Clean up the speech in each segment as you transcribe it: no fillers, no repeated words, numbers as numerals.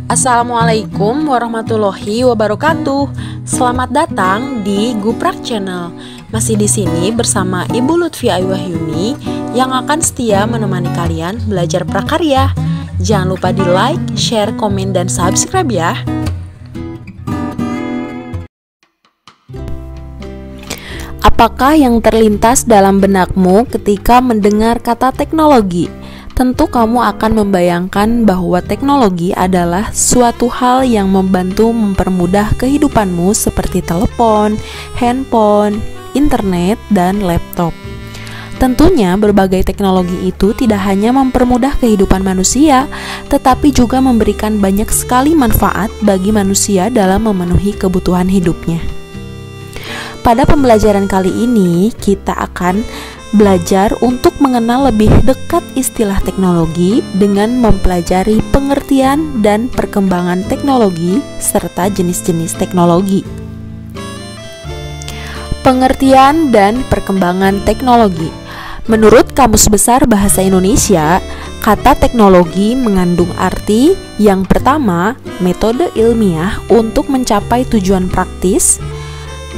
Assalamualaikum warahmatullahi wabarakatuh. Selamat datang di Guprak Channel. Masih di sini bersama Ibu Lutfi Aywahyuni yang akan setia menemani kalian belajar prakarya. Jangan lupa di like, share, komen, dan subscribe ya. Apakah yang terlintas dalam benakmu ketika mendengar kata teknologi? Tentu kamu akan membayangkan bahwa teknologi adalah suatu hal yang membantu mempermudah kehidupanmu seperti telepon, handphone, internet, dan laptop. Tentunya berbagai teknologi itu tidak hanya mempermudah kehidupan manusia, tetapi juga memberikan banyak sekali manfaat bagi manusia dalam memenuhi kebutuhan hidupnya. Pada pembelajaran kali ini, kita akan belajar untuk mengenal lebih dekat istilah teknologi dengan mempelajari pengertian dan perkembangan teknologi serta jenis-jenis teknologi. Pengertian dan perkembangan teknologi. Menurut Kamus Besar Bahasa Indonesia, kata teknologi mengandung arti yang pertama, metode ilmiah untuk mencapai tujuan praktis,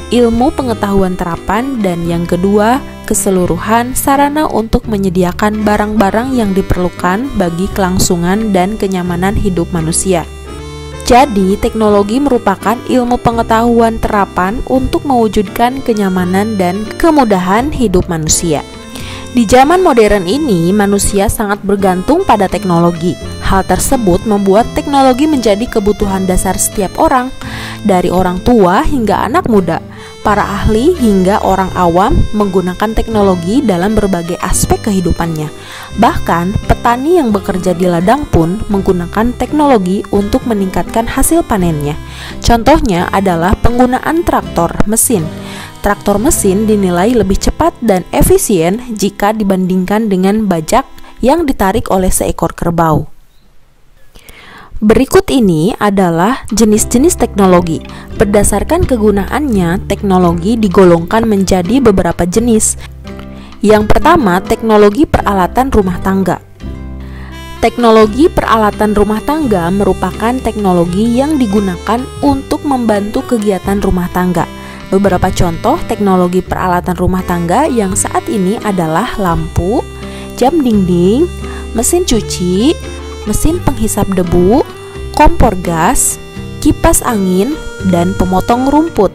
ilmu pengetahuan terapan, dan yang kedua, keseluruhan sarana untuk menyediakan barang-barang yang diperlukan bagi kelangsungan dan kenyamanan hidup manusia. Jadi, teknologi merupakan ilmu pengetahuan terapan untuk mewujudkan kenyamanan dan kemudahan hidup manusia. Di zaman modern ini, manusia sangat bergantung pada teknologi. Hal tersebut membuat teknologi menjadi kebutuhan dasar setiap orang, dari orang tua hingga anak muda. Para ahli hingga orang awam menggunakan teknologi dalam berbagai aspek kehidupannya. Bahkan, petani yang bekerja di ladang pun menggunakan teknologi untuk meningkatkan hasil panennya. Contohnya adalah penggunaan traktor mesin. Traktor mesin dinilai lebih cepat dan efisien jika dibandingkan dengan bajak yang ditarik oleh seekor kerbau. Berikut ini adalah jenis-jenis teknologi. Berdasarkan kegunaannya, teknologi digolongkan menjadi beberapa jenis. Yang pertama, teknologi peralatan rumah tangga. Teknologi peralatan rumah tangga merupakan teknologi yang digunakan untuk membantu kegiatan rumah tangga. Beberapa contoh teknologi peralatan rumah tangga yang saat ini adalah lampu, jam dinding, mesin cuci, mesin penghisap debu, kompor gas, kipas angin, dan pemotong rumput.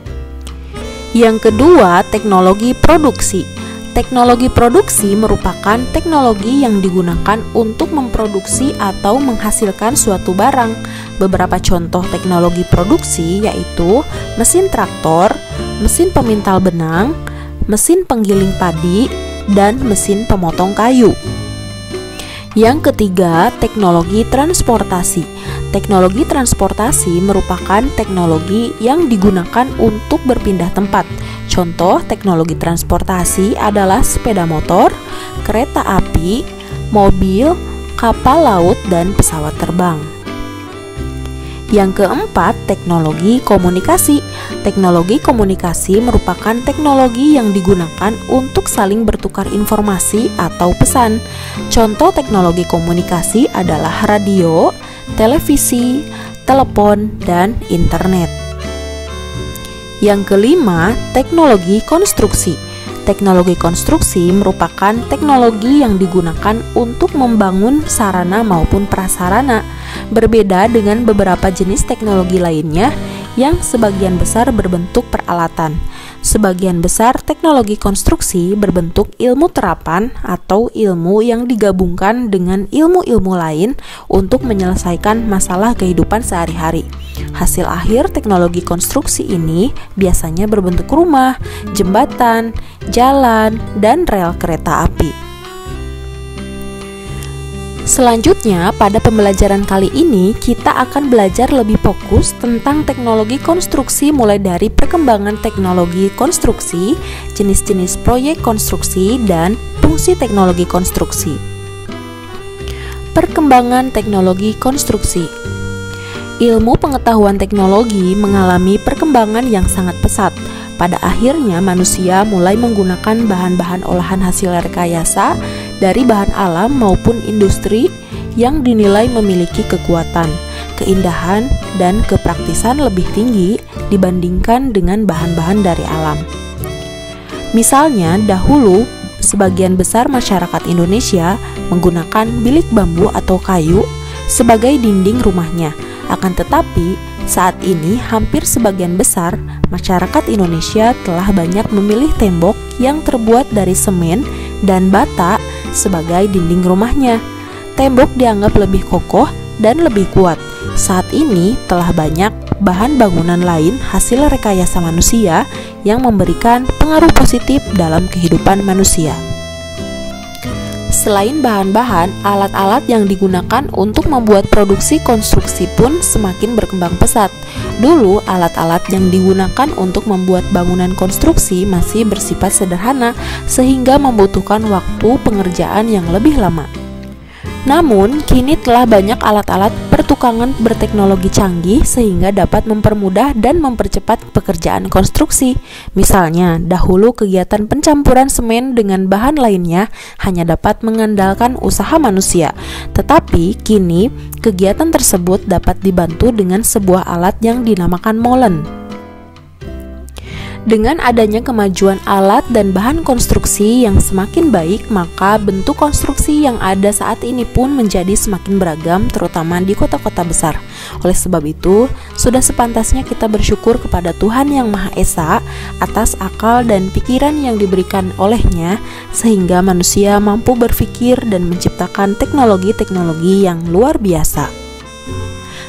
Yang kedua, teknologi produksi. Teknologi produksi merupakan teknologi yang digunakan untuk memproduksi atau menghasilkan suatu barang. Beberapa contoh teknologi produksi yaitu mesin traktor, mesin pemintal benang, mesin penggiling padi, dan mesin pemotong kayu. Yang ketiga, teknologi transportasi. Teknologi transportasi merupakan teknologi yang digunakan untuk berpindah tempat. Contoh teknologi transportasi adalah sepeda motor, kereta api, mobil, kapal laut, dan pesawat terbang. Yang keempat, teknologi komunikasi. Teknologi komunikasi merupakan teknologi yang digunakan untuk saling bertukar informasi atau pesan. Contoh teknologi komunikasi adalah radio, televisi, telepon, dan internet. Yang kelima, teknologi konstruksi. Teknologi konstruksi merupakan teknologi yang digunakan untuk membangun sarana maupun prasarana. Berbeda dengan beberapa jenis teknologi lainnya yang sebagian besar berbentuk peralatan. Sebagian besar teknologi konstruksi berbentuk ilmu terapan atau ilmu yang digabungkan dengan ilmu-ilmu lain untuk menyelesaikan masalah kehidupan sehari-hari. Hasil akhir teknologi konstruksi ini biasanya berbentuk rumah, jembatan, jalan, dan rel kereta api. Selanjutnya, pada pembelajaran kali ini kita akan belajar lebih fokus tentang teknologi konstruksi mulai dari perkembangan teknologi konstruksi, jenis-jenis proyek konstruksi, dan fungsi teknologi konstruksi. Perkembangan teknologi konstruksi. Ilmu pengetahuan teknologi mengalami perkembangan yang sangat pesat. Pada akhirnya manusia mulai menggunakan bahan-bahan olahan hasil rekayasa dari bahan alam maupun industri yang dinilai memiliki kekuatan. keindahan dan kepraktisan lebih tinggi dibandingkan dengan bahan-bahan dari alam. Misalnya, dahulu sebagian besar masyarakat Indonesia menggunakan bilik bambu atau kayu sebagai dinding rumahnya. Akan tetapi, saat ini hampir sebagian besar masyarakat Indonesia telah banyak memilih tembok yang terbuat dari semen dan bata sebagai dinding rumahnya. Tembok dianggap lebih kokoh dan lebih kuat. Saat ini telah banyak bahan bangunan lain hasil rekayasa manusia yang memberikan pengaruh positif dalam kehidupan manusia. Selain bahan-bahan, alat-alat yang digunakan untuk membuat produksi konstruksi pun semakin berkembang pesat. Dulu, alat-alat yang digunakan untuk membuat bangunan konstruksi masih bersifat sederhana, sehingga membutuhkan waktu pengerjaan yang lebih lama. Namun, kini telah banyak alat-alat pertukangan berteknologi canggih sehingga dapat mempermudah dan mempercepat pekerjaan konstruksi. Misalnya, dahulu kegiatan pencampuran semen dengan bahan lainnya hanya dapat mengandalkan usaha manusia. Tetapi, kini kegiatan tersebut dapat dibantu dengan sebuah alat yang dinamakan molen. Dengan adanya kemajuan alat dan bahan konstruksi yang semakin baik, maka bentuk konstruksi yang ada saat ini pun menjadi semakin beragam, terutama di kota-kota besar. Oleh sebab itu, sudah sepantasnya kita bersyukur kepada Tuhan Yang Maha Esa atas akal dan pikiran yang diberikan oleh-Nya, sehingga manusia mampu berpikir dan menciptakan teknologi-teknologi yang luar biasa.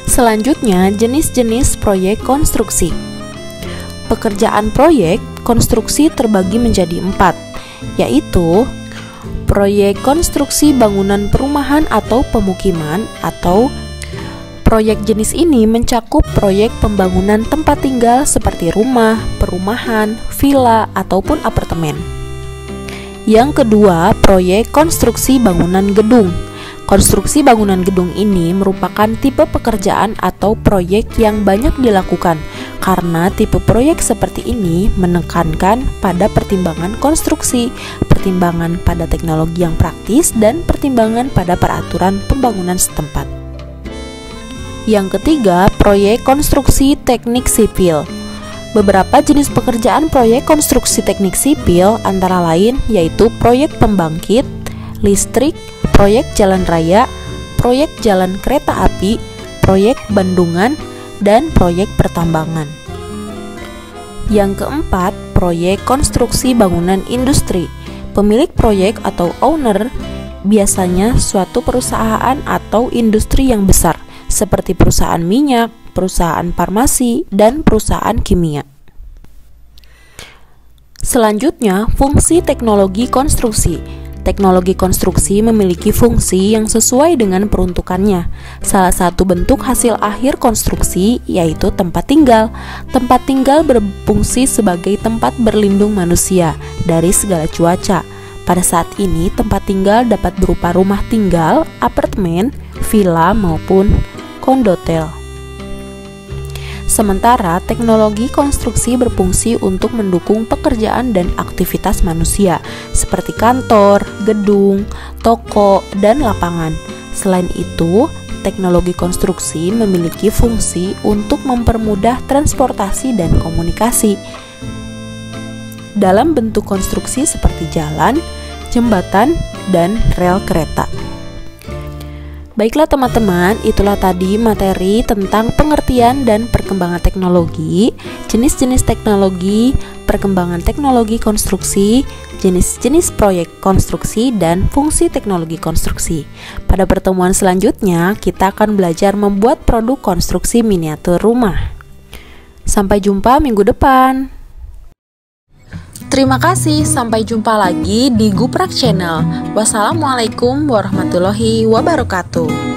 Selanjutnya, jenis-jenis proyek konstruksi. Pekerjaan proyek konstruksi terbagi menjadi 4, yaitu proyek konstruksi bangunan perumahan atau pemukiman, atau proyek jenis ini mencakup proyek pembangunan tempat tinggal seperti rumah, perumahan, villa, ataupun apartemen. Yang kedua, proyek konstruksi bangunan gedung. Konstruksi bangunan gedung ini merupakan tipe pekerjaan atau proyek yang banyak dilakukan karena tipe proyek seperti ini menekankan pada pertimbangan konstruksi, pertimbangan pada teknologi yang praktis, dan pertimbangan pada peraturan pembangunan setempat. Yang ketiga, proyek konstruksi teknik sipil. Beberapa jenis pekerjaan proyek konstruksi teknik sipil antara lain yaitu proyek pembangkit, listrik, proyek jalan raya, proyek jalan kereta api, proyek bendungan, dan proyek pertambangan. Yang keempat, proyek konstruksi bangunan industri. Pemilik proyek atau owner biasanya suatu perusahaan atau industri yang besar, seperti perusahaan minyak, perusahaan farmasi, dan perusahaan kimia. Selanjutnya, fungsi teknologi konstruksi. Teknologi konstruksi memiliki fungsi yang sesuai dengan peruntukannya. Salah satu bentuk hasil akhir konstruksi yaitu tempat tinggal. Tempat tinggal berfungsi sebagai tempat berlindung manusia dari segala cuaca. Pada saat ini, tempat tinggal dapat berupa rumah tinggal, apartemen, villa, maupun kondotel. Sementara teknologi konstruksi berfungsi untuk mendukung pekerjaan dan aktivitas manusia seperti kantor, gedung, toko, dan lapangan. Selain itu, teknologi konstruksi memiliki fungsi untuk mempermudah transportasi dan komunikasi dalam bentuk konstruksi seperti jalan, jembatan, dan rel kereta. Baiklah teman-teman, itulah tadi materi tentang pengertian dan perkembangan teknologi, jenis-jenis teknologi, perkembangan teknologi konstruksi, jenis-jenis proyek konstruksi, dan fungsi teknologi konstruksi. Pada pertemuan selanjutnya, kita akan belajar membuat produk konstruksi miniatur rumah. Sampai jumpa minggu depan. Terima kasih, sampai jumpa lagi di Guprak Channel. Wassalamualaikum warahmatullahi wabarakatuh.